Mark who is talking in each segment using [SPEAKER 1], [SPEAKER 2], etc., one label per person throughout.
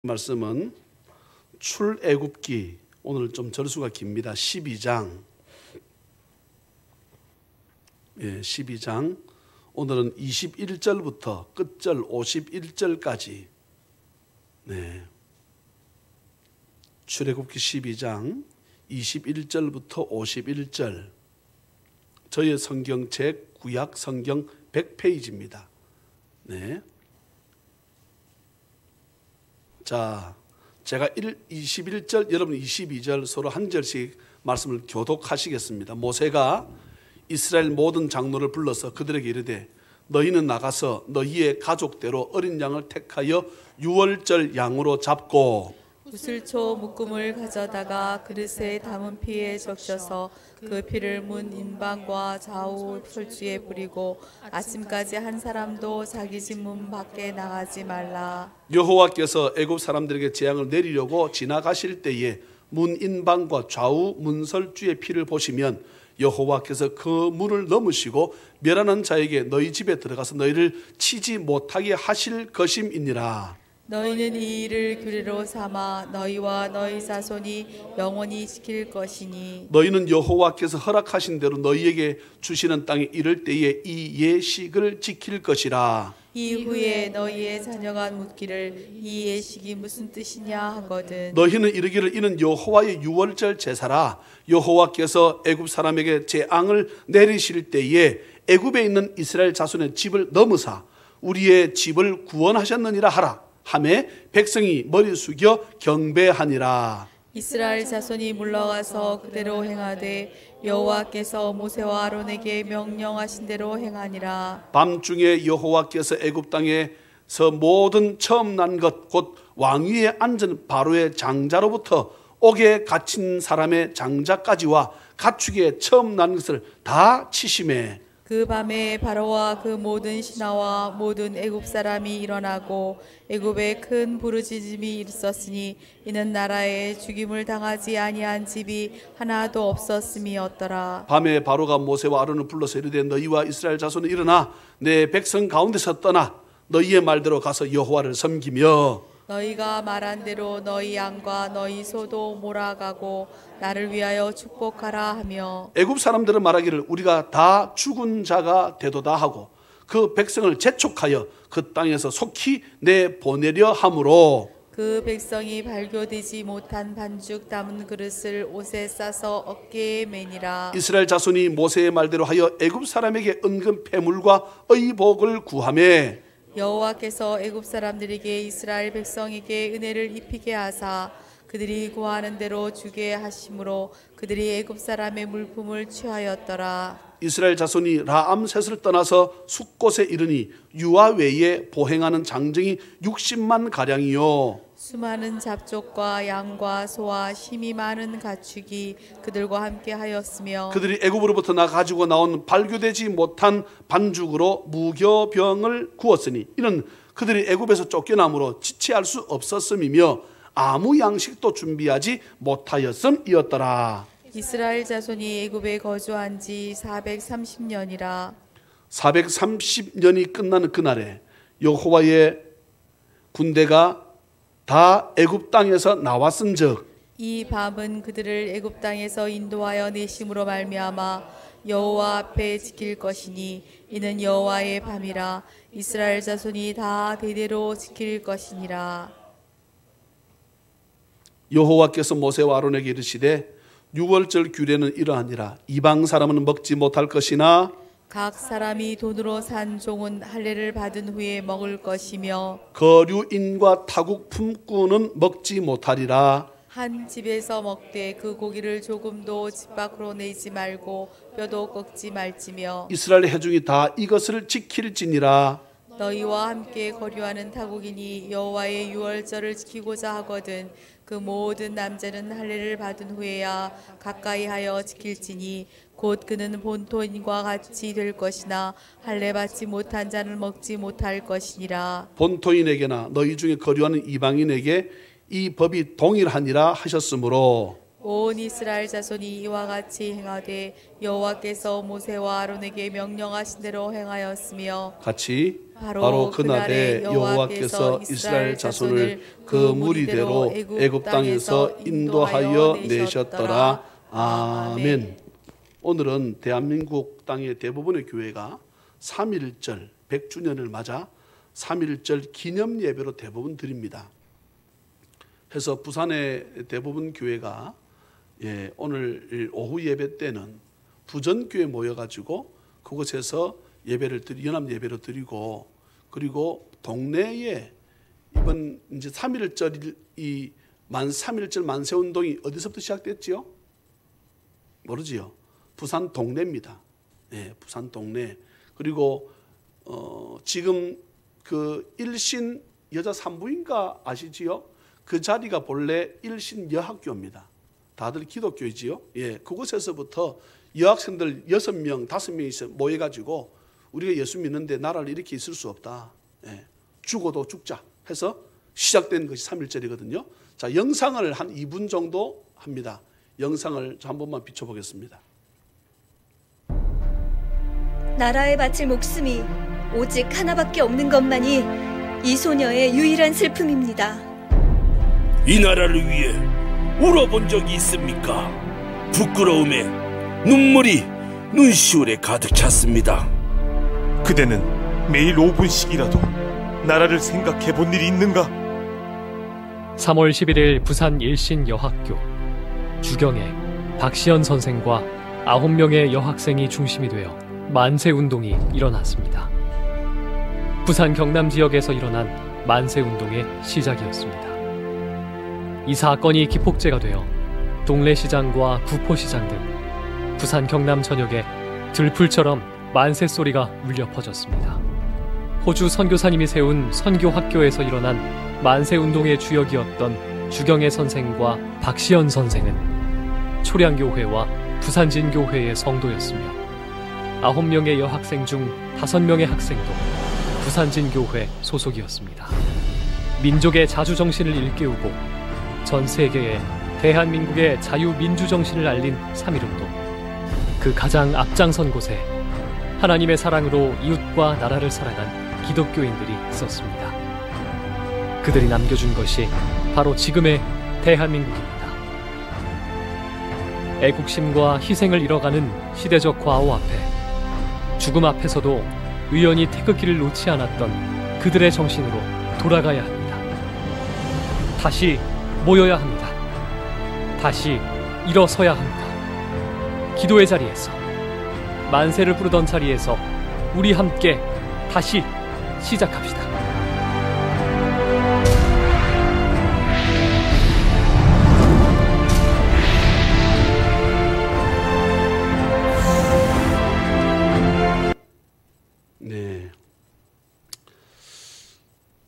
[SPEAKER 1] 말씀은 출애굽기, 오늘 좀 절수가 깁니다. 12장. 12장. 오늘은 21절부터 끝절 51절까지. 출애굽기 12장 21절부터 51절. 저의 성경책 구약 성경 100페이지입니다. 자, 제가 21절, 여러분 22절 서로 한 절씩 말씀을 교독하시겠습니다. 모세가 이스라엘 모든 장로를 불러서 그들에게 이르되 너희는 나가서 너희의 가족대로 어린 양을 택하여 유월절 양으로 잡고
[SPEAKER 2] 우슬초 묶음을 가져다가 그릇에 담은 피에 적셔서 그 피를 문 인방과 좌우 설주에 뿌리고 아침까지 한 사람도 자기 집 문 밖에 나가지 말라.
[SPEAKER 1] 여호와께서 애굽 사람들에게 재앙을 내리려고 지나가실 때에 문 인방과 좌우 문설주의 피를 보시면 여호와께서 그 문을 넘으시고 멸하는 자에게 너희 집에 들어가서 너희를 치지 못하게 하실 것임이니라.
[SPEAKER 2] 너희는 이 일을 규례로 삼아 너희와 너희 자손이 영원히 지킬 것이니
[SPEAKER 1] 너희는 여호와께서 허락하신 대로 너희에게 주시는 땅에 이를 때에 이 예식을 지킬 것이라.
[SPEAKER 2] 이후에 너희의 자녀가 묻기를 이 예식이 무슨 뜻이냐 하거든
[SPEAKER 1] 너희는 이르기를 이는 여호와의 유월절 제사라. 여호와께서 애굽 사람에게 재앙을 내리실 때에 애굽에 있는 이스라엘 자손의 집을 넘으사 우리의 집을 구원하셨느니라 하라. 하매 백성이 머리 숙여 경배하니라.
[SPEAKER 2] 이스라엘 자손이 물러가서 그대로 행하되 여호와께서 모세와 아론에게 명령하신 대로 행하니라.
[SPEAKER 1] 밤중에 여호와께서 애굽 땅에서 모든 처음 난 것 곧 왕위에 앉은 바로의 장자로부터 옥에 갇힌 사람의 장자까지와 가축의 처음 난 것을 다 치심해.
[SPEAKER 2] 그 밤에 바로와 그 모든 신하와 모든 애굽 사람이 일어나고 애굽에 큰 부르짖음이 있었으니 이는 나라에 죽임을 당하지 아니한 집이 하나도 없었음이었더라.
[SPEAKER 1] 밤에 바로가 모세와 아론을 불러서 이르되 너희와 이스라엘 자손은 일어나 내 백성 가운데서 떠나 너희의 말대로 가서 여호와를 섬기며
[SPEAKER 2] 너희가 말한 대로 너희 양과 너희 소도 몰아가고 나를 위하여 축복하라 하며
[SPEAKER 1] 애굽 사람들은 말하기를 우리가 다 죽은 자가 되도다 하고 그 백성을 재촉하여 그 땅에서 속히 내보내려 함으로
[SPEAKER 2] 그 백성이 발교되지 못한 반죽 담은 그릇을 옷에 싸서 어깨에 매니라.
[SPEAKER 1] 이스라엘 자손이 모세의 말대로 하여 애굽 사람에게 은근 패물과 의복을 구하매
[SPEAKER 2] 여호와께서 애굽 사람들에게 이스라엘 백성에게 은혜를 입히게 하사 그들이 구하는 대로 주게 하심으로 그들이 애굽 사람의 물품을 취하였더라.
[SPEAKER 1] 이스라엘 자손이 라암셋을 떠나서 숫곳에 이르니 유아 외에 보행하는 장정이 60만 가량이요
[SPEAKER 2] 수많은 잡족과 양과 소와 힘이 많은 가축이 그들과 함께 하였으며
[SPEAKER 1] 그들이 애굽으로부터 가지고 나온 발교되지 못한 반죽으로 무교병을 구웠으니 이는 그들이 애굽에서 쫓겨남으로 지체할 수 없었음이며 아무 양식도 준비하지 못하였음이었더라.
[SPEAKER 2] 이스라엘 자손이 애굽에 거주한 지 430년이라.
[SPEAKER 1] 430년이 끝나는 그날에 여호와의 군대가 다 애굽 땅에서 나왔은즉
[SPEAKER 2] 이 밤은 그들을 애굽 땅에서 인도하여 내심으로 말미암아 여호와 앞에 지킬 것이니 이는 여호와의 밤이라. 이스라엘 자손이 다 대대로 지킬 것이니라.
[SPEAKER 1] 여호와께서 모세와 아론에게 이르시되 유월절 규례는 이러하니라. 이방 사람은 먹지 못할 것이나
[SPEAKER 2] 각 사람이 돈으로 산 종은 할례를 받은 후에 먹을 것이며
[SPEAKER 1] 거류인과 타국 품꾼은 먹지 못하리라.
[SPEAKER 2] 한 집에서 먹되 그 고기를 조금도 집 밖으로 내지 말고 뼈도 꺾지 말지며
[SPEAKER 1] 이스라엘 회중이 다 이것을 지킬지니라.
[SPEAKER 2] 너희와 함께 거류하는 타국인이 여호와의 유월절을 지키고자 하거든 그 모든 남자는 할례를 받은 후에야 가까이 하여 지킬지니 곧 그는 본토인과 같이 될 것이나 할례 받지 못한 자는 먹지 못할 것이니라.
[SPEAKER 1] 본토인에게나 너희 중에 거류하는 이방인에게 이 법이 동일하니라 하셨으므로
[SPEAKER 2] 온 이스라엘 자손이 이와 같이 행하되 여호와께서 모세와 아론에게 명령하신 대로 행하였으며
[SPEAKER 1] 같이
[SPEAKER 2] 바로 그날에 여호와께서 이스라엘 자손을 그 무리대로 애굽 땅에서 인도하여 내셨더라. 아멘.
[SPEAKER 1] 오늘은 대한민국 땅의 대부분의 교회가 3.1절 100주년을 맞아 3.1절 기념 예배로 대부분 드립니다. 해서 부산의 대부분 교회가 오늘 오후 예배 때는 부전교회 모여가지고 그곳에서 연합 예배를 드리고, 그리고 동네에 이번 이제 3.1절 이 3.1절 만세운동이 어디서부터 시작됐지요? 모르지요. 부산 동네입니다. 부산 동네. 그리고 지금 그 일신 여자 산부인가 아시지요? 그 자리가 본래 일신 여학교입니다. 다들 기독교이지요. 그곳에서부터 여학생들 6명, 5명이 모여가지고 우리가 예수 믿는데 나라를 이렇게 있을 수 없다. 죽어도 죽자 해서 시작된 것이 3.1절이거든요. 자, 영상을 한 2분 정도 합니다. 영상을 한 번만 비춰보겠습니다.
[SPEAKER 3] 나라에 바칠 목숨이 오직 하나밖에 없는 것만이 이 소녀의 유일한 슬픔입니다.
[SPEAKER 4] 이 나라를 위해 울어본 적이 있습니까? 부끄러움에 눈물이 눈시울에 가득 찼습니다.
[SPEAKER 5] 그대는 매일 5분씩이라도 나라를 생각해 본 일이 있는가?
[SPEAKER 6] 3월 11일 부산 일신 여학교 주경에 박시연 선생과 9명의 여학생이 중심이 되어 만세운동이 일어났습니다. 부산 경남 지역에서 일어난 만세운동의 시작이었습니다. 이 사건이 기폭제가 되어 동래시장과 구포시장 등 부산 경남 전역에 들풀처럼 만세 소리가 울려 퍼졌습니다. 호주 선교사님이 세운 선교학교에서 일어난 만세운동의 주역이었던 주경애 선생과 박시연 선생은 초량교회와 부산진교회의 성도였으며 9명의 여학생 중 5명의 학생도 부산진교회 소속이었습니다. 민족의 자주정신을 일깨우고 전 세계에 대한민국의 자유민주정신을 알린 3.1운동, 그 가장 앞장선 곳에 하나님의 사랑으로 이웃과 나라를 살아간 기독교인들이 있었습니다. 그들이 남겨준 것이 바로 지금의 대한민국입니다. 애국심과 희생을 잃어가는 시대적 과오 앞에, 죽음 앞에서도 의연히 태극기를 놓지 않았던 그들의 정신으로 돌아가야 합니다. 다시 모여야 합니다. 다시 일어서야 합니다. 기도의 자리에서, 만세를 부르던 자리에서 우리 함께 다시 시작합시다.
[SPEAKER 1] 네.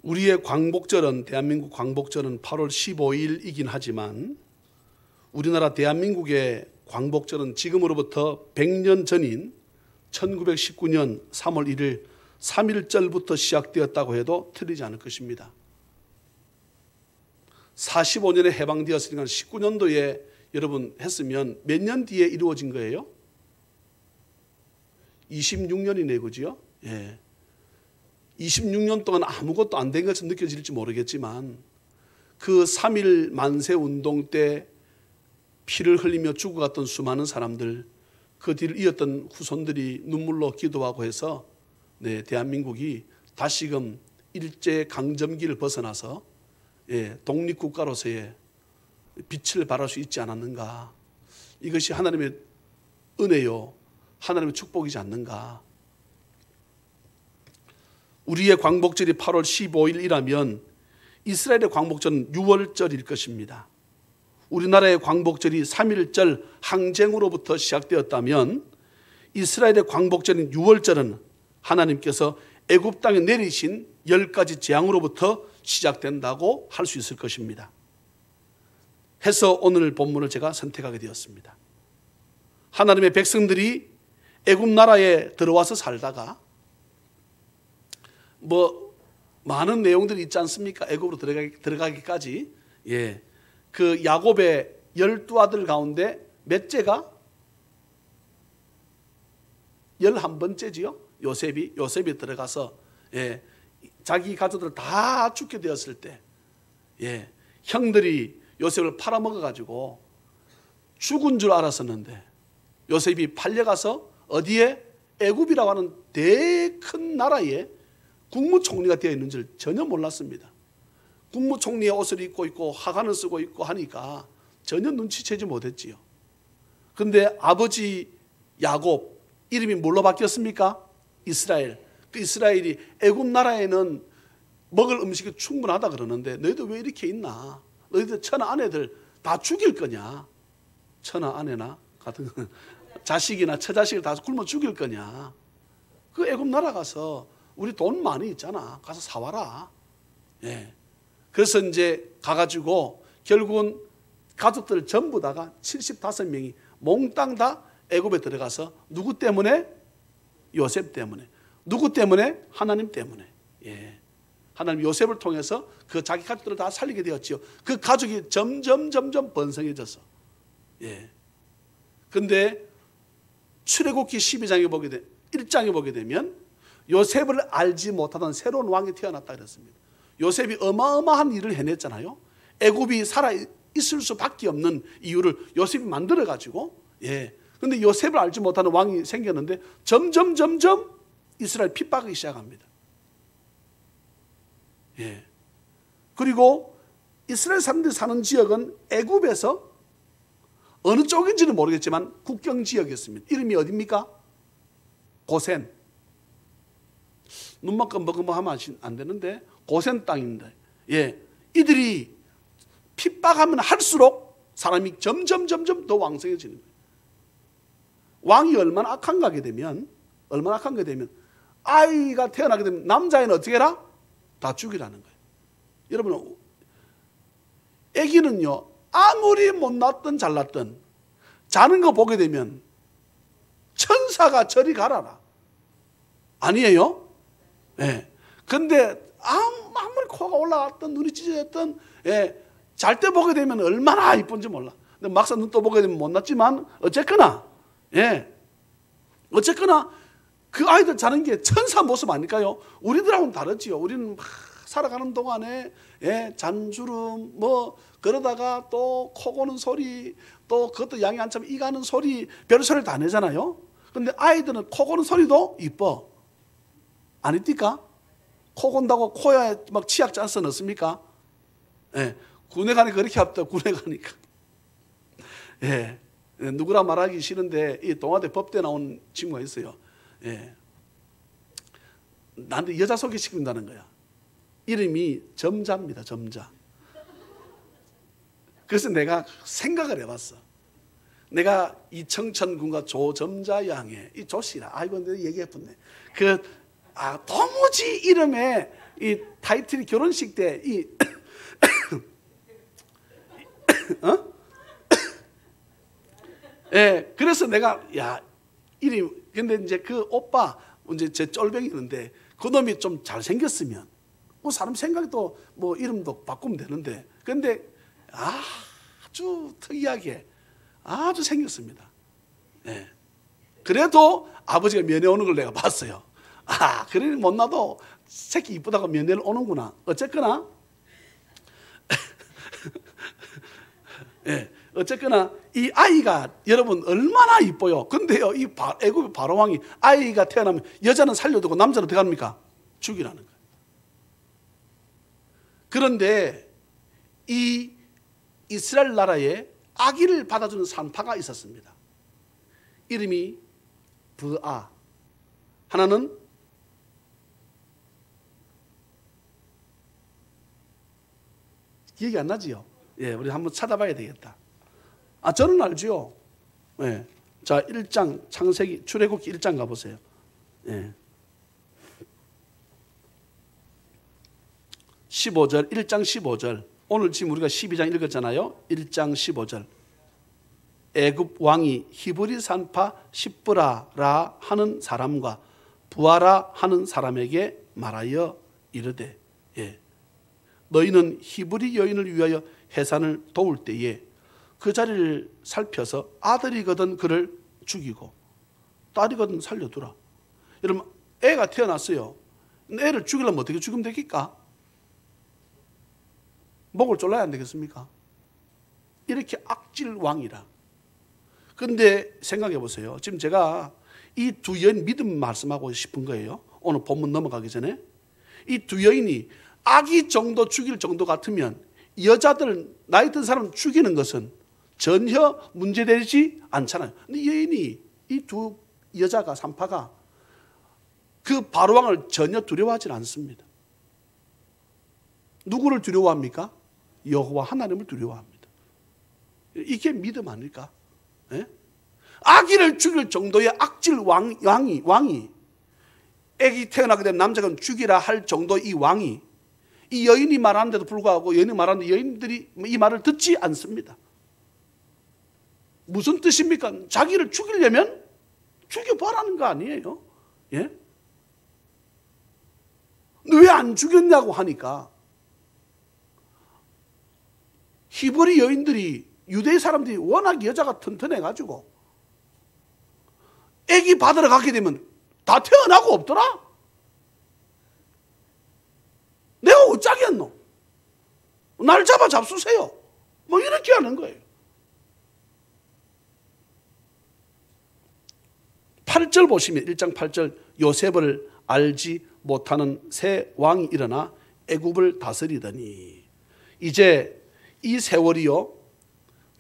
[SPEAKER 1] 우리의 광복절은, 대한민국 광복절은 8월 15일이긴 하지만 우리나라 대한민국의 광복절은 지금으로부터 100년 전인 1919년 3월 1일 3.1절부터 시작되었다고 해도 틀리지 않을 것입니다. 45년에 해방되었으니까 19년도에 여러분 했으면 몇 년 뒤에 이루어진 거예요? 26년이네, 그죠? 26년 동안 아무것도 안 된 것처럼 느껴질지 모르겠지만 그 3.1 만세 운동 때 피를 흘리며 죽어갔던 수많은 사람들, 그 뒤를 이었던 후손들이 눈물로 기도하고 해서 대한민국이 다시금 일제 강점기를 벗어나서 독립국가로서의 빛을 발할 수 있지 않았는가. 이것이 하나님의 은혜요, 하나님의 축복이지 않는가. 우리의 광복절이 8월 15일이라면 이스라엘의 광복절은 6월절일 것입니다. 우리나라의 광복절이 3.1절 항쟁으로부터 시작되었다면 이스라엘의 광복절인 6월절은 하나님께서 애굽 땅에 내리신 10가지 재앙으로부터 시작된다고 할 수 있을 것입니다. 해서 오늘 본문을 제가 선택하게 되었습니다. 하나님의 백성들이 애굽 나라에 들어와서 살다가 많은 내용들이 있지 않습니까? 애굽으로 들어가기까지. 그 야곱의 12아들 가운데 몇째가 11번째지요? 요셉이 들어가서 자기 가족들 다 죽게 되었을 때, 형들이 요셉을 팔아먹어가지고 죽은 줄 알았었는데 요셉이 팔려가서 어디에? 애굽이라고 하는 되게 큰 나라에 국무총리가 되어 있는 줄 전혀 몰랐습니다. 국무총리의 옷을 입고 있고 화관을 쓰고 있고 하니까 전혀 눈치채지 못했지요. 그런데 아버지 야곱 이름이 뭘로 바뀌었습니까? 이스라엘. 그 이스라엘이 애굽 나라에는 먹을 음식이 충분하다 그러는데 너희들 왜 이렇게 있나? 너희들 처나 아내들 다 죽일 거냐? 처나 아내나 같은 자식이나 처자식을 다 굶어 죽일 거냐? 그 애굽 나라 가서 우리 돈 많이 있잖아. 가서 사와라. 그래서 이제 가가지고 결국은 가족들 전부 다가 75명이 몽땅 다 애굽에 들어가서 누구 때문에? 요셉 때문에. 누구 때문에? 하나님 때문에. 하나님 요셉을 통해서 그 자기 가족들을 다 살리게 되었지요. 그 가족이 점점 번성해졌어. 근데 출애굽기 1장에 보게 되면 요셉을 알지 못하던 새로운 왕이 태어났다 그랬습니다. 요셉이 어마어마한 일을 해냈잖아요. 애굽이 살아 있을 수밖에 없는 이유를 요셉이 만들어 가지고, 근데 요셉을 알지 못하는 왕이 생겼는데 점점 이스라엘 핍박하기 시작합니다. 그리고 이스라엘 사람들이 사는 지역은 애굽에서 어느 쪽인지는 모르겠지만 국경 지역이었습니다. 이름이 어디입니까? 고센. 눈만 끔벅끔벅하면 안 되는데 고센 땅인데, 이들이 핍박하면 할수록 사람이 점점 더 왕성해지는 거예요. 왕이 얼마나 악한가 되면 아이가 태어나게 되면 남자애는 어떻게 해라? 다 죽이라는 거예요. 여러분, 애기는요 아무리 못났든 잘났든 자는 거 보게 되면 천사가 저리 가라라 아니에요? 근데 아무리 코가 올라왔든 눈이 찢어졌든 잘 때 보게 되면 얼마나 이쁜지 몰라. 근데 막상 눈 떠 보게 되면 못났지만 어쨌거나 그 아이들 자는 게 천사 모습 아닐까요? 우리들하고는 다르지요. 우리는 막 살아가는 동안에 잔주름 그러다가 또 코 고는 소리, 또 그것도 양이 안 차면 이 가는 소리, 별 소리를 다 내잖아요. 근데 아이들은 코 고는 소리도 이뻐. 아닙니까? 코 곤다고 코에 막 치약 짜서 넣습니까? 군에 가니까 그렇게 합다. 군에 가니까. 누구라 말하기 싫은데 이 동아대 법대 나온 친구가 있어요. 나한테 여자 소개시킨다는 거야. 이름이 점자입니다. 점자. 그래서 내가 생각을 해봤어. 내가 이청천군과 조점자 양의 이 조씨라. 아이고 내가 얘기해봤네. 도무지 이름에 이 타이틀이 결혼식 때 이 그래서 내가 이름 근데 이제 그 오빠 이제 제 쫄병이는데 그 놈이 좀 잘생겼으면 사람 생각이 또 이름도 바꾸면 되는데 근데 아주 특이하게 아주 생겼습니다. 그래도 아버지가 면회 오는 걸 내가 봤어요. 그래 못나도 새끼 이쁘다고 면회를 오는구나. 어쨌거나 어쨌거나 이 아이가 여러분 얼마나 이뻐요. 근데요 이 애굽의 바로왕이 아이가 태어나면 여자는 살려두고 남자는 어떻게 합니까? 죽이라는 거예요. 그런데 이 이스라엘 나라에 아기를 받아주는 산파가 있었습니다. 이름이 브아. 하나는 기억이 안 나지요? 우리 한번 찾아봐야 되겠다. 저는 알지요. 자, 1장 창세기 출애굽기 1장 가보세요. 15절 1장 15절 오늘 지금 우리가 12장 읽었잖아요. 1장 15절 애굽 왕이 히브리 산파 십브라라 하는 사람과 부하라 하는 사람에게 말하여 이르되 너희는 히브리 여인을 위하여 해산을 도울 때에 그 자리를 살펴서 아들이거든 그를 죽이고 딸이거든 살려두라. 여러분 애가 태어났어요. 애를 죽이려면 어떻게 죽이면 되겠까? 목을 졸라야 안 되겠습니까? 이렇게 악질 왕이라. 근데 생각해 보세요. 지금 제가 이 두 여인 믿음 말씀하고 싶은 거예요. 오늘 본문 넘어가기 전에. 이 두 여인이 아기 정도 죽일 정도 같으면 여자들, 나이 든 사람 죽이는 것은 전혀 문제되지 않잖아요. 근데 여인이, 이 두 여자가, 산파가 그 바로왕을 전혀 두려워하지 않습니다. 누구를 두려워합니까? 여호와 하나님을 두려워합니다. 이게 믿음 아닐까? 예? 아기를 죽일 정도의 악질 왕이 아기 태어나게 된 남자가 죽이라 할 정도 이 왕이, 이 여인이 말하는데도 불구하고 여인이 말하는데 여인들이 이 말을 듣지 않습니다. 무슨 뜻입니까? 자기를 죽이려면 죽여보라는 거 아니에요? 예? 왜 안 죽였냐고 하니까 히브리 여인들이, 유대 사람들이 워낙 여자가 튼튼해가지고 아기 받으러 가게 되면 다 태어나고 없더라? 내가 어쩌겠노? 날 잡수세요. 뭐 이렇게 하는 거예요. 8절 보시면 1장 8절, 요셉을 알지 못하는 새 왕이 일어나 애굽을 다스리더니. 이제 이 세월이요,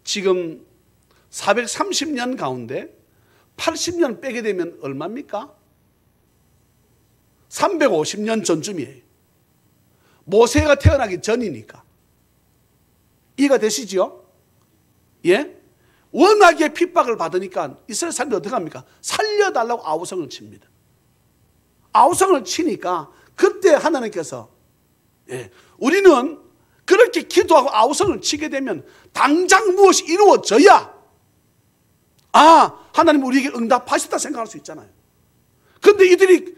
[SPEAKER 1] 지금 430년 가운데 80년 빼게 되면 얼마입니까? 350년 전쯤이에요. 모세가 태어나기 전이니까. 이해가 되시죠? 예? 워낙에 핍박을 받으니까 이스라엘 사람들이 어떻게 합니까? 살려달라고 아우성을 칩니다. 아우성을 치니까 그때 하나님께서, 예, 우리는 그렇게 기도하고 아우성을 치게 되면 당장 무엇이 이루어져야 하나님 우리에게 응답하셨다 생각할 수 있잖아요. 그런데 이들이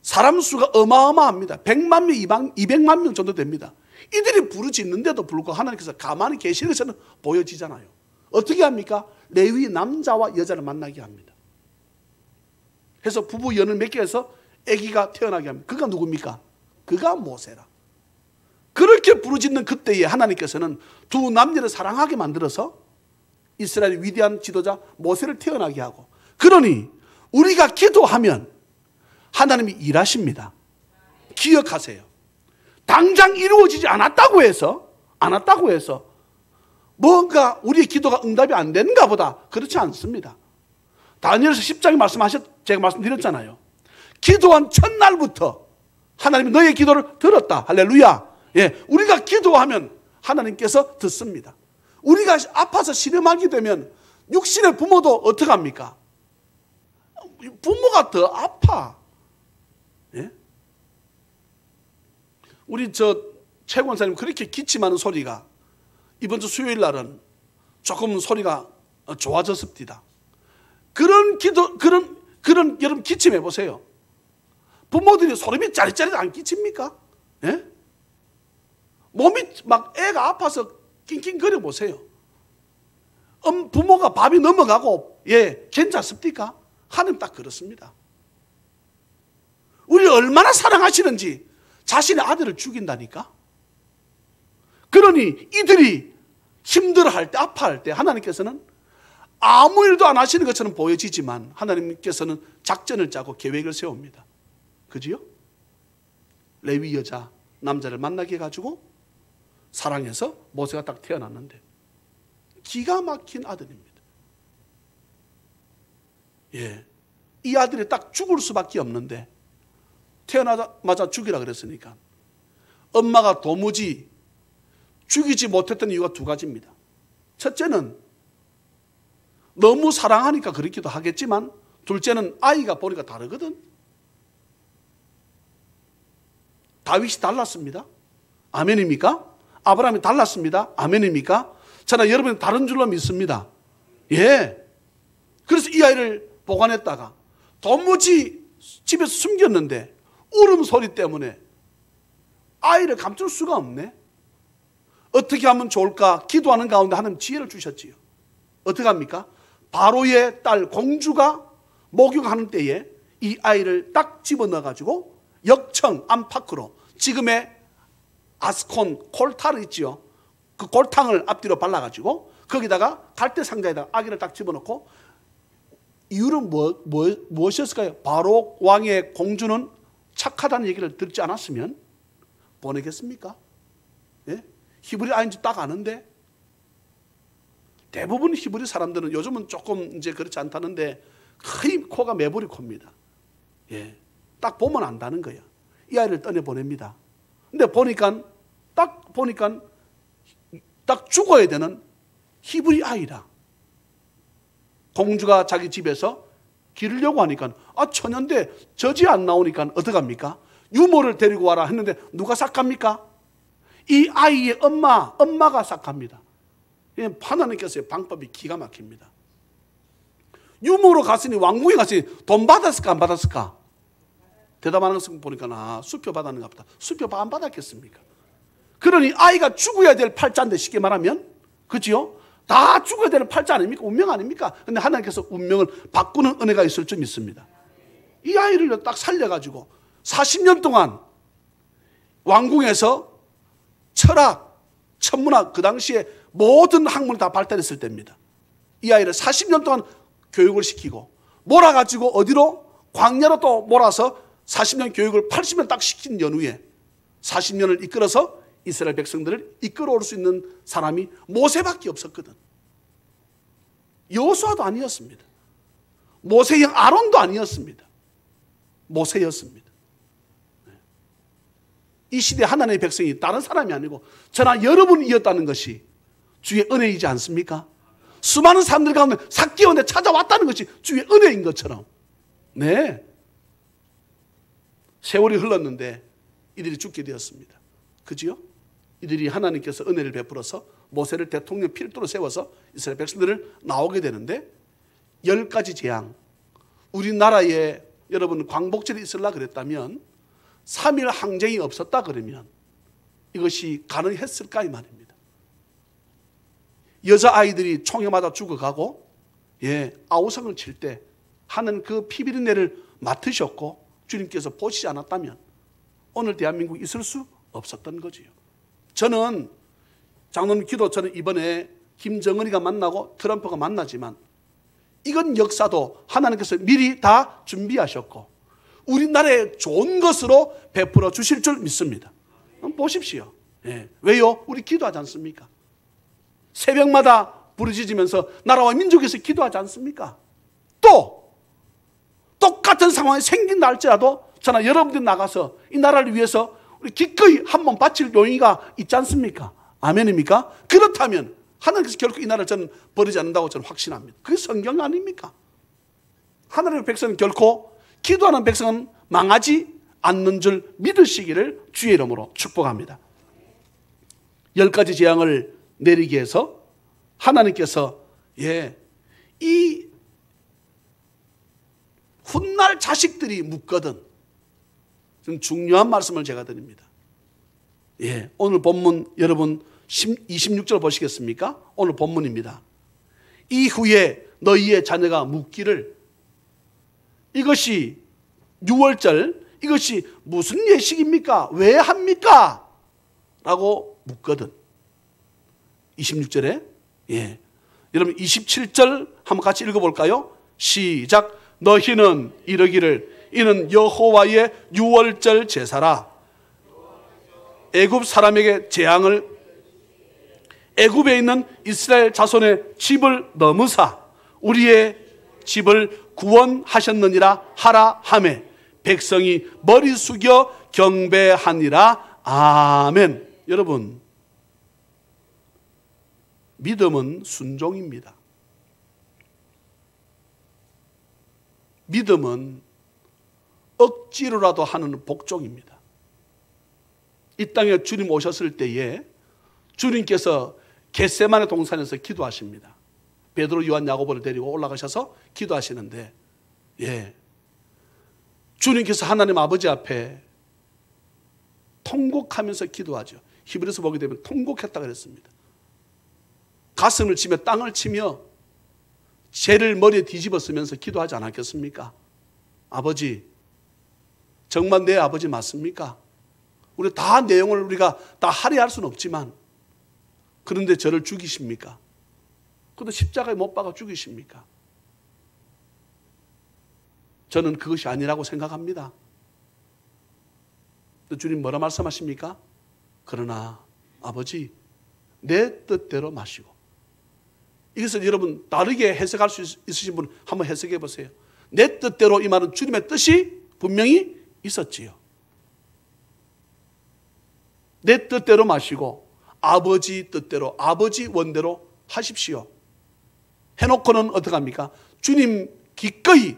[SPEAKER 1] 사람 수가 어마어마합니다. 100만 명, 200만 명 정도 됩니다. 이들이 부르짖는데도 불구하고 하나님께서 가만히 계시는 것은 보여지잖아요. 어떻게 합니까? 레위 남자와 여자를 만나게 합니다. 해서 부부 연을 맺게 해서 아기가 태어나게 합니다. 그가 누굽니까? 그가 모세라. 그렇게 부르짖는 그때에 하나님께서는 두 남녀를 사랑하게 만들어서 이스라엘의 위대한 지도자 모세를 태어나게 하고, 그러니 우리가 기도하면 하나님이 일하십니다. 기억하세요. 당장 이루어지지 않았다고 해서 뭔가 우리의 기도가 응답이 안 되는가 보다, 그렇지 않습니다. 다니엘서 10장에 제가 말씀드렸잖아요. 기도한 첫날부터 하나님이 너의 기도를 들었다. 할렐루야. 예, 우리가 기도하면 하나님께서 듣습니다. 우리가 아파서 신음하게 되면 육신의 부모도 어떻게 합니까? 부모가 더 아파. 예? 우리 최 권사님 그렇게 기침하는 소리가 이번 주 수요일 날은 조금 소리가 좋아졌습니다. 그런 여러분 기침해 보세요. 부모들이 소름이 짜릿짜릿 안 끼칩니까? 예? 몸이 막 애가 아파서 낑낑거려 보세요. 부모가 밥이 넘어가고, 예, 괜찮습니까? 하나님 딱 그렇습니다. 우리를 얼마나 사랑하시는지 자신의 아들을 죽인다니까? 그러니 이들이 힘들어할 때, 아파할 때 하나님께서는 아무 일도 안 하시는 것처럼 보여지지만 하나님께서는 작전을 짜고 계획을 세웁니다. 그지요? 레위 여자, 남자를 만나게 해가지고 사랑해서 모세가 딱 태어났는데 기가 막힌 아들입니다. 예, 이 아들이 딱 죽을 수밖에 없는데 태어나자마자 죽이라 그랬으니까 엄마가 도무지 죽이지 못했던 이유가 두 가지입니다. 첫째는 너무 사랑하니까 그렇기도 하겠지만, 둘째는 아이가 보니까 다르거든. 다윗이 달랐습니다. 아멘입니까? 아브라함이 달랐습니다. 아멘입니까? 저는 여러분이 다른 줄로 믿습니다. 예. 그래서 이 아이를 보관했다가 도무지 집에서 숨겼는데 울음소리 때문에 아이를 감출 수가 없네. 어떻게 하면 좋을까? 기도하는 가운데 하나님 지혜를 주셨지요. 어떻게 합니까? 바로의 딸 공주가 목욕하는 때에 이 아이를 딱 집어넣어가지고 역청 안팎으로 지금의 아스콘 콜타르 있지요. 그 골탕을 앞뒤로 발라가지고 거기다가 갈대 상자에다가 아기를 딱 집어넣고, 이유는 무엇이었을까요? 바로 왕의 공주는 착하다는 얘기를 듣지 않았으면 보내겠습니까? 예? 히브리 아인지 딱 아는데, 대부분 히브리 사람들은 요즘은 조금 이제 그렇지 않다는데 거의 코가 매부리 코입니다. 예. 딱 보면 안다는 거야. 이 아이를 떠내 보냅니다. 근데 보니까 딱 죽어야 되는 히브리 아이라. 공주가 자기 집에서 기르려고 하니까, 처녀인데 젖이 안 나오니까 어떡합니까? 유모를 데리고 와라 했는데 누가 싹합니까? 이 아이의 엄마가 싹합니다. 하나님께서의 방법이 기가 막힙니다. 유모로 갔으니, 왕궁에 갔으니 돈 받았을까 안 받았을까? 대답하는 것을 보니까 수표 받았는가 보다. 수표 안 받았겠습니까? 그러니 아이가 죽어야 될 팔자인데, 쉽게 말하면, 그렇지요? 다 죽어야 되는 팔자 아닙니까? 운명 아닙니까? 근데 하나님께서 운명을 바꾸는 은혜가 있을 줄 믿습니다. 이 아이를 딱 살려가지고 40년 동안 왕궁에서 철학, 천문학, 그 당시에 모든 학문이 다 발달했을 때입니다. 이 아이를 40년 동안 교육을 시키고 몰아가지고 어디로? 광야로 또 몰아서 40년 교육을 80년 딱 시킨 연후에 40년을 이끌어서 이스라엘 백성들을 이끌어올 수 있는 사람이 모세밖에 없었거든. 여호수아도 아니었습니다. 모세의 형 아론도 아니었습니다. 모세였습니다. 이 시대 하나님의 백성이 다른 사람이 아니고 저나 여러분이었다는 것이 주의 은혜이지 않습니까? 수많은 사람들 가운데 삭개원에 찾아왔다는 것이 주의 은혜인 것처럼. 네. 세월이 흘렀는데 이들이 죽게 되었습니다. 그지요? 이들이 하나님께서 은혜를 베풀어서 모세를 대통령 필두로 세워서 이스라엘 백성들을 나오게 되는데 10가지 재앙. 우리나라에 여러분 광복절이 있으려 그랬다면 3일 항쟁이 없었다 그러면 이것이 가능했을까 이 말입니다. 여자아이들이 총에 맞아 죽어가고 아우성을 칠 때 하는 그 피비린내를 맡으셨고 주님께서 보시지 않았다면 오늘 대한민국이 있을 수 없었던 거지요. 저는 장로님 기도, 저는 이번에 김정은이가 만나고 트럼프가 만나지만 이건 역사도 하나님께서 미리 다 준비하셨고 우리나라에 좋은 것으로 베풀어 주실 줄 믿습니다. 보십시오. 왜요? 우리 기도하지 않습니까? 새벽마다 부르짖으면서 나라와 민족에서 기도하지 않습니까? 또 똑같은 상황이 생긴다 할지라도 저나 여러분들이 나가서 이 나라를 위해서 우리 기꺼이 한 번 바칠 용의가 있지 않습니까? 아멘입니까? 그렇다면 하나님께서 결코 이 나라를 저는 버리지 않는다고 저는 확신합니다. 그게 성경 아닙니까? 하나님의 백성은 결코 기도하는 백성은 망하지 않는 줄 믿으시기를 주의 이름으로 축복합니다. 10가지 재앙을 내리게 해서 하나님께서 이 훗날 자식들이 묻거든. 좀 중요한 말씀을 제가 드립니다. 오늘 본문 여러분 26절 보시겠습니까? 오늘 본문입니다. 이후에 너희의 자녀가 묻기를 이것이 6월절 이것이 무슨 예식입니까? 왜 합니까? 라고 묻거든. 26절에 여러분 27절 한번 같이 읽어볼까요? 시작. 너희는 이르기를 이는 여호와의 6월절 제사라. 애굽 사람에게 재앙을 애굽에 있는 이스라엘 자손의 집을 넘으사 우리의 집을 구원하셨느니라 하라 하매 백성이 머리 숙여 경배하니라. 아멘. 여러분, 믿음은 순종입니다. 믿음은 억지로라도 하는 복종입니다. 이 땅에 주님 오셨을 때에 주님께서 겟세마네 동산에서 기도하십니다. 베드로, 요한, 야고보를 데리고 올라가셔서 기도하시는데 주님께서 하나님 아버지 앞에 통곡하면서 기도하죠. 히브리서 보게 되면 통곡했다 그랬습니다. 가슴을 치며 땅을 치며 죄를 머리에 뒤집어 쓰면서 기도하지 않았겠습니까? 아버지, 정말 내 아버지 맞습니까? 우리 다 내용을 우리가 다 할애할 수는 없지만, 그런데 저를 죽이십니까? 그런데 십자가에 못 박아 죽이십니까? 저는 그것이 아니라고 생각합니다. 주님 뭐라 말씀하십니까? 그러나 아버지, 내 뜻대로 마시고. 이것을 여러분 다르게 해석할 수 있으신 분 한번 해석해 보세요. 내 뜻대로, 이 말은 주님의 뜻이 분명히 있었지요. 내 뜻대로 마시고 아버지 뜻대로, 아버지 원대로 하십시오. 해놓고는 어떻게 합니까? 주님 기꺼이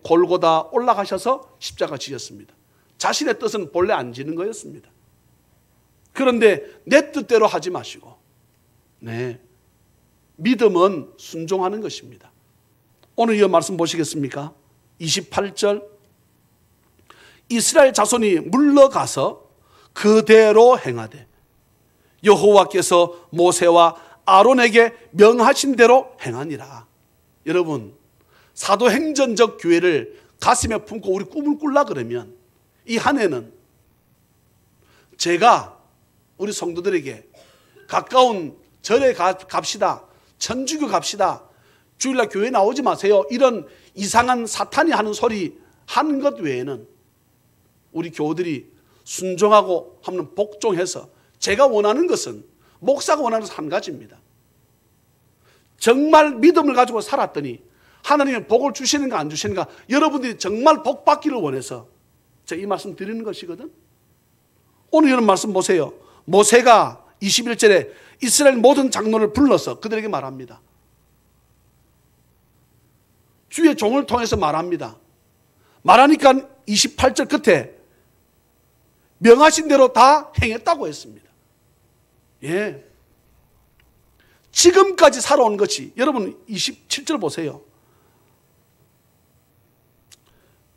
[SPEAKER 1] 골고다 올라가셔서 십자가 지셨습니다. 자신의 뜻은 본래 안 지는 거였습니다. 그런데 내 뜻대로 하지 마시고, 믿음은 순종하는 것입니다. 오늘 이 말씀 보시겠습니까? 28절, 이스라엘 자손이 물러가서 그대로 행하되 여호와께서 모세와 아론에게 명하신 대로 행하니라. 여러분, 사도행전적 교회를 가슴에 품고 우리 꿈을 꾸려 그러면 이 한 해는 제가 우리 성도들에게 가까운 절에 갑시다, 천주교 갑시다, 주일날 교회 나오지 마세요, 이런 이상한 사탄이 하는 소리 하는 것 외에는 우리 교우들이 순종하고 하면 복종해서, 제가 원하는 것은, 목사가 원하는 것은 한 가지입니다. 정말 믿음을 가지고 살았더니 하나님의 복을 주시는가 안 주시는가, 여러분들이 정말 복 받기를 원해서 제가 이 말씀 드리는 것이거든. 오늘 이런 말씀 보세요. 모세가 21절에 이스라엘 모든 장로를 불러서 그들에게 말합니다. 주의 종을 통해서 말합니다. 말하니까 28절 끝에 명하신 대로 다 행했다고 했습니다. 지금까지 살아온 것이, 여러분 27절 보세요.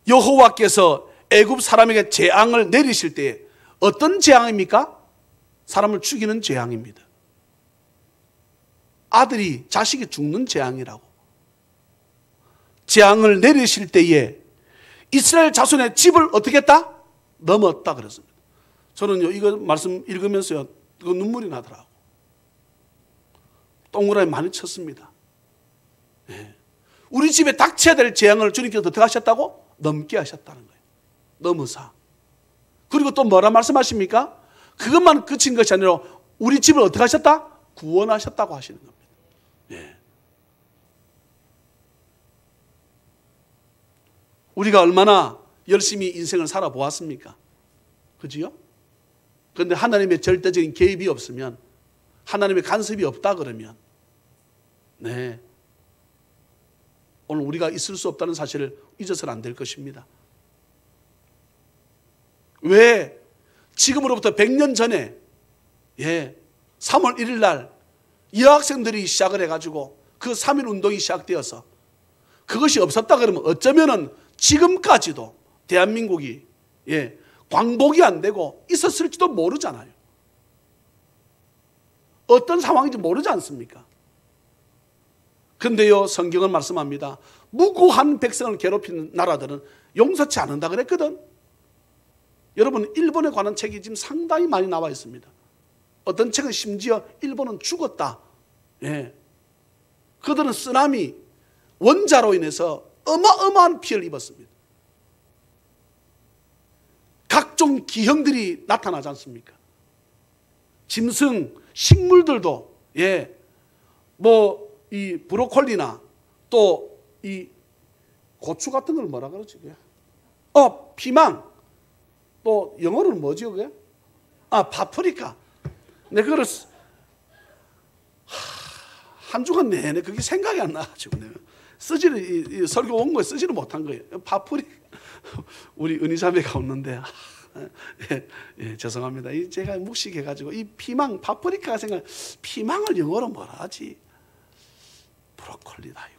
[SPEAKER 1] 여호와께서 애굽 사람에게 재앙을 내리실 때 어떤 재앙입니까? 사람을 죽이는 재앙입니다. 아들이, 자식이 죽는 재앙이라고. 재앙을 내리실 때에 이스라엘 자손의 집을 어떻게 했다? 넘었다 그랬습니다. 저는요, 이거 말씀 읽으면서요, 눈물이 나더라고. 동그라미 많이 쳤습니다. 우리 집에 닥쳐야 될 재앙을 주님께서 어떻게 하셨다고? 넘게 하셨다는 거예요. 넘어서. 그리고 또 뭐라 말씀하십니까? 그것만 끝인 것이 아니라 우리 집을 어떻게 하셨다? 구원하셨다고 하시는 겁니다. 우리가 얼마나 열심히 인생을 살아보았습니까? 그지요? 그런데 하나님의 절대적인 개입이 없으면, 하나님의 간섭이 없다 그러면, 오늘 우리가 있을 수 없다는 사실을 잊어서는 안 될 것입니다. 왜 지금으로부터 100년 전에 3월 1일 날 여학생들이 시작을 해가지고 그 3.1 운동이 시작되어서 그것이 없었다 그러면 어쩌면은 지금까지도 대한민국이 광복이 안 되고 있었을지도 모르잖아요. 어떤 상황인지 모르지 않습니까? 그런데요, 성경은 말씀합니다. 무고한 백성을 괴롭히는 나라들은 용서치 않는다 그랬거든. 여러분, 일본에 관한 책이 지금 상당히 많이 나와 있습니다. 어떤 책은 심지어 일본은 죽었다. 그들은 쓰나미, 원자로 인해서 어마어마한 피해를 입었습니다. 각종 기형들이 나타나지 않습니까? 짐승, 식물들도 이 브로콜리나 또 이 고추 같은 걸 뭐라 그러지? 피망, 또 영어로는 뭐지 그게? 파프리카. 내가 그걸 한 주간 내내 그게 생각이 안 나가지고 내가 쓰지를, 설교 원고에 쓰지를 못한 거예요. 파프리카. 우리 은희자매가 없는데 죄송합니다. 제가 묵식해가지고 이 피망, 파프리카가 생각, 피망을 영어로 뭐라 하지? 브로콜리다 이거.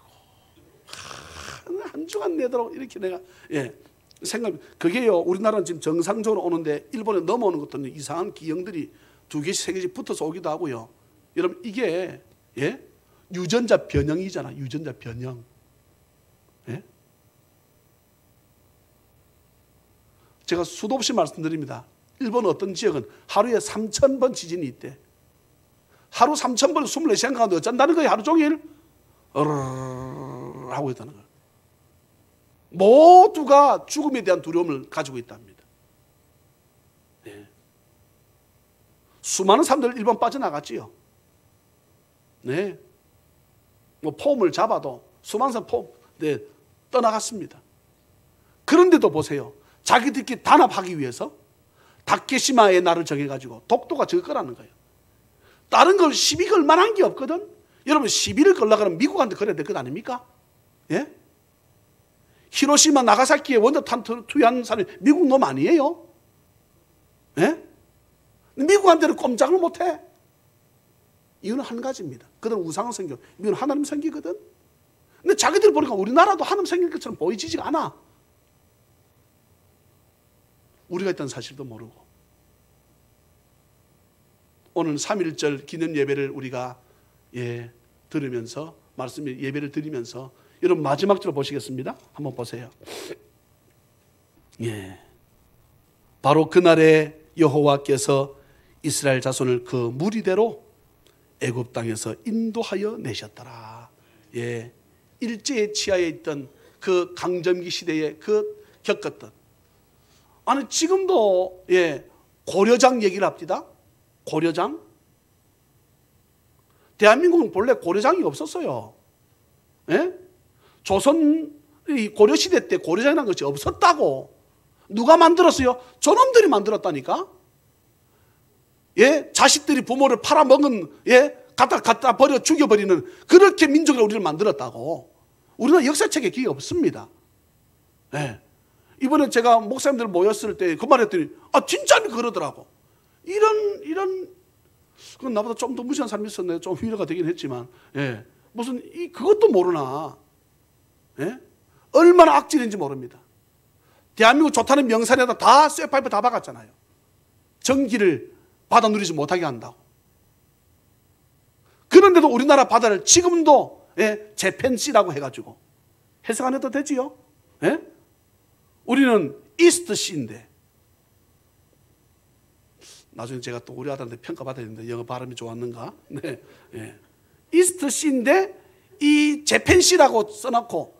[SPEAKER 1] 한 주간 내도록 이렇게 내가 생각. 그게요, 우리나라는 지금 정상적으로 오는데 일본에 넘어오는 것들은 이상한 기형들이 2개씩 3개씩 붙어서 오기도 하고요. 여러분, 이게 유전자 변형이잖아. 유전자 변형. 제가 수도 없이 말씀드립니다. 일본 어떤 지역은 하루에 3,000번 지진이 있대. 하루 3,000번 24시간 가운데 어쩐다는 거예요. 하루 종일 하고 있다는 거예요. 모두가 죽음에 대한 두려움을 가지고 있답니다. 네. 수많은 사람들 일본 빠져나갔지요. 네. 뭐 폼을 잡아도 수많은 사람 네, 떠나갔습니다. 그런데도 보세요. 자기들끼리 단합하기 위해서 다케시마의 날을 정해가지고 독도가 저거 거라는 거예요. 다른 걸 시비 걸 만한 게 없거든. 여러분 시비를 걸려고 하면 미국한테 걸어야 될 것 아닙니까? 예? 히로시마 나가사키에 원자탄 투여한 사람이 미국 놈 아니에요? 예? 미국한테는 꼼짝을 못해. 이유는 한 가지입니다. 그들은 우상을 섬겨. 미국은 하나님 섬기거든. 근데 자기들 보니까 우리나라도 하나님 섬길 것처럼 보이지가 않아. 우리가 있다는 사실도 모르고. 오늘 3.1절 기념 예배를 우리가 들으면서 말씀 예배를 드리면서 여러분 마지막 절 보시겠습니다. 한번 보세요. 바로 그날에 여호와께서 이스라엘 자손을 그 무리대로 애굽 땅에서 인도하여 내셨더라. 일제의 치하에 있던 그 강점기 시대에 그 겪었던, 아니 지금도 고려장 얘기를 합니다. 고려장. 대한민국은 본래 고려장이 없었어요. 조선 고려시대 때 고려장이라는 것이 없었다고. 누가 만들었어요? 저놈들이 만들었다니까. 자식들이 부모를 팔아먹은, 갖다 버려 죽여버리는 그렇게 민족으로 우리를 만들었다고. 우리는 역사책에 기억이 없습니다. 이번에 제가 목사님들 모였을 때 그 말했더니 진짜 그러더라고. 이런 그건 나보다 좀 더 무시한 사람이 있었네. 좀 위로가 되긴 했지만 무슨 그것도 모르나. 얼마나 악질인지 모릅니다. 대한민국 좋다는 명산에다 다 쇠파이프 다 박았잖아요. 전기를 받아 누리지 못하게 한다고. 그런데도 우리나라 바다를 지금도 재팬시라고 해가지고 해석 안 해도 되지요. 우리는 이스트시인데, 나중에 제가 또 우리 아들한테 평가받아야 되는데 영어 발음이 좋았는가? 이스트시인데 이 재팬시라고 써놓고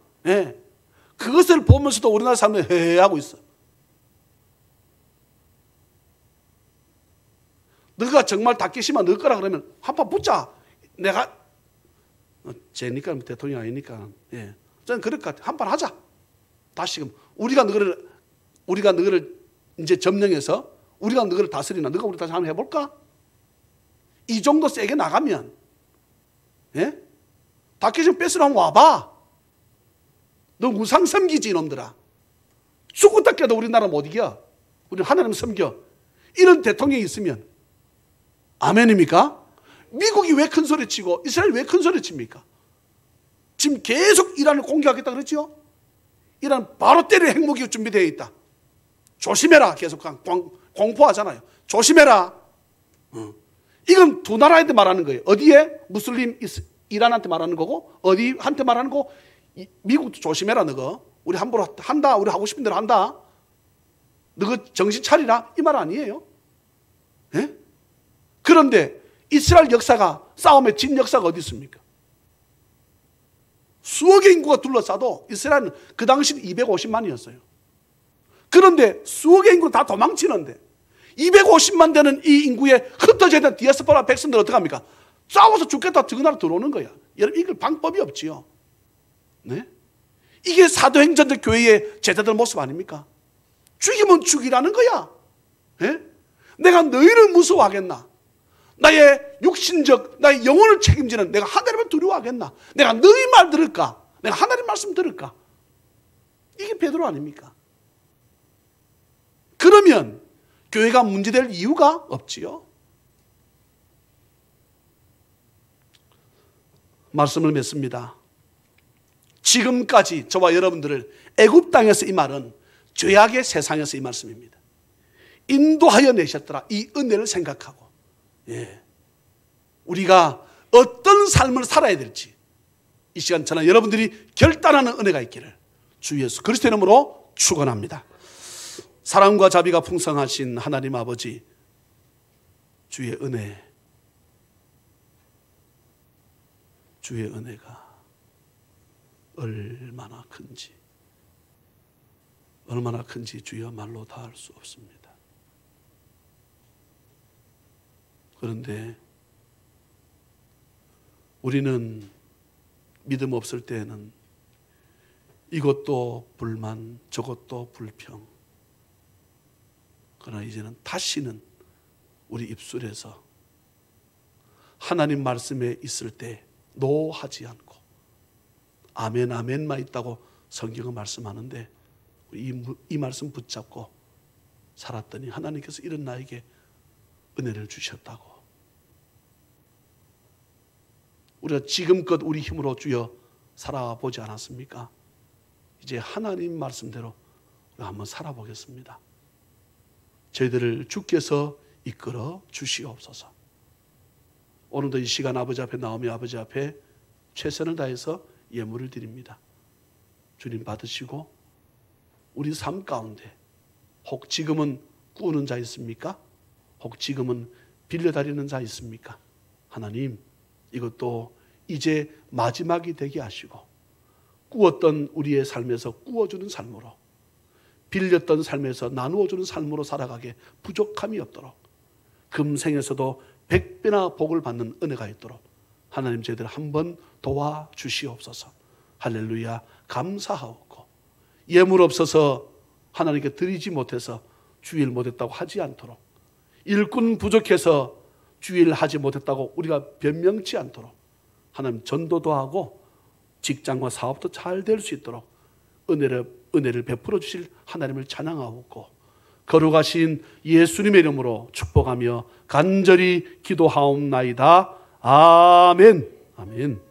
[SPEAKER 1] 그것을 보면서도 우리나라 사람들이 헤헤하고 있어. 너가 정말 다케시마 너 거라 그러면 한판 붙자. 내가 쟤니까 대통령 아니니까 저는 그럴 것 같아. 한판 하자. 다시금 우리가 너를 이제 점령해서 우리가 너를 다스리나 너가 우리 다시 한번 해볼까? 이 정도 세게 나가면 다케시마 뺏으러 와봐. 너 우상 섬기지 이놈들아. 죽었다 깨도 우리나라 못 이겨. 우리 하나님 섬겨. 이런 대통령이 있으면 아멘입니까? 미국이 왜 큰 소리 치고 이스라엘이 왜 큰 소리 칩니까? 지금 계속 이란을 공격하겠다 그랬죠? 이란 바로 때릴 핵무기 준비되어 있다. 조심해라. 계속 공포하잖아요. 조심해라. 이건 두 나라한테 말하는 거예요. 어디에? 무슬림 이란한테 말하는 거고, 어디한테 말하는 거고, 미국도 조심해라. 너가 우리 함부로 한다. 우리 하고 싶은 대로 한다. 너가 정신 차리라. 이 말 아니에요. 그런데 이스라엘 역사가 싸움의 진 역사가 어디 있습니까? 수억의 인구가 둘러싸도 이스라엘은 그 당시는 250만이었어요. 그런데 수억의 인구는 다 도망치는데 250만 되는 이 인구에 흩어져 있는 디아스포라 백성들 어떡합니까? 싸워서 죽겠다 그 나라 들어오는 거야. 여러분 이걸 방법이 없지요. 이게 사도행전적 교회의 제자들 모습 아닙니까? 죽이면 죽이라는 거야. 내가 너희를 무서워하겠나? 나의 육신적, 나의 영혼을 책임지는 내가 하나님을 두려워하겠나? 내가 너희 말 들을까? 내가 하나님 말씀 들을까? 이게 베드로 아닙니까? 그러면 교회가 문제될 이유가 없지요. 말씀을 맺습니다. 지금까지 저와 여러분들을 애굽 땅에서 이 말은 죄악의 세상에서 이 말씀입니다. 인도하여 내셨더라. 이 은혜를 생각하고 우리가 어떤 삶을 살아야 될지 이 시간 저는 여러분들이 결단하는 은혜가 있기를 주 예수 그리스도의 이름으로 축원합니다. 사랑과 자비가 풍성하신 하나님 아버지, 주의 은혜가 얼마나 큰지 주여 말로 다할 수 없습니다. 그런데 우리는 믿음 없을 때에는 이것도 불만, 저것도 불평. 그러나 이제는 다시는 우리 입술에서 하나님 말씀에 있을 때 노하지 않고 아멘 아멘만 있다고 성경은 말씀하는데 이 말씀 붙잡고 살았더니 하나님께서 이런 나에게 은혜를 주셨다고. 우리가 지금껏 우리 힘으로 주여 살아보지 않았습니까? 이제 하나님 말씀대로 우리가 한번 살아보겠습니다. 저희들을 주께서 이끌어 주시옵소서. 오늘도 이 시간 아버지 앞에 나오며 아버지 앞에 최선을 다해서 예물을 드립니다. 주님 받으시고 우리 삶 가운데 혹 지금은 꾸는 자 있습니까? 혹 지금은 빌려다니는 자 있습니까? 하나님, 이것도 이제 마지막이 되게 하시고 꾸었던 우리의 삶에서 꾸어주는 삶으로, 빌렸던 삶에서 나누어주는 삶으로 살아가게 부족함이 없도록, 금생에서도 100배나 복을 받는 은혜가 있도록 하나님 저희들 한번 도와주시옵소서. 할렐루야. 감사하옵고 예물 없어서 하나님께 드리지 못해서 주일 못했다고 하지 않도록, 일꾼 부족해서 주일 하지 못했다고 우리가 변명치 않도록 하나님 전도도 하고 직장과 사업도 잘 될 수 있도록 은혜를 베풀어 주실 하나님을 찬양하옵고 거룩하신 예수님의 이름으로 축복하며 간절히 기도하옵나이다. 아멘. 아멘.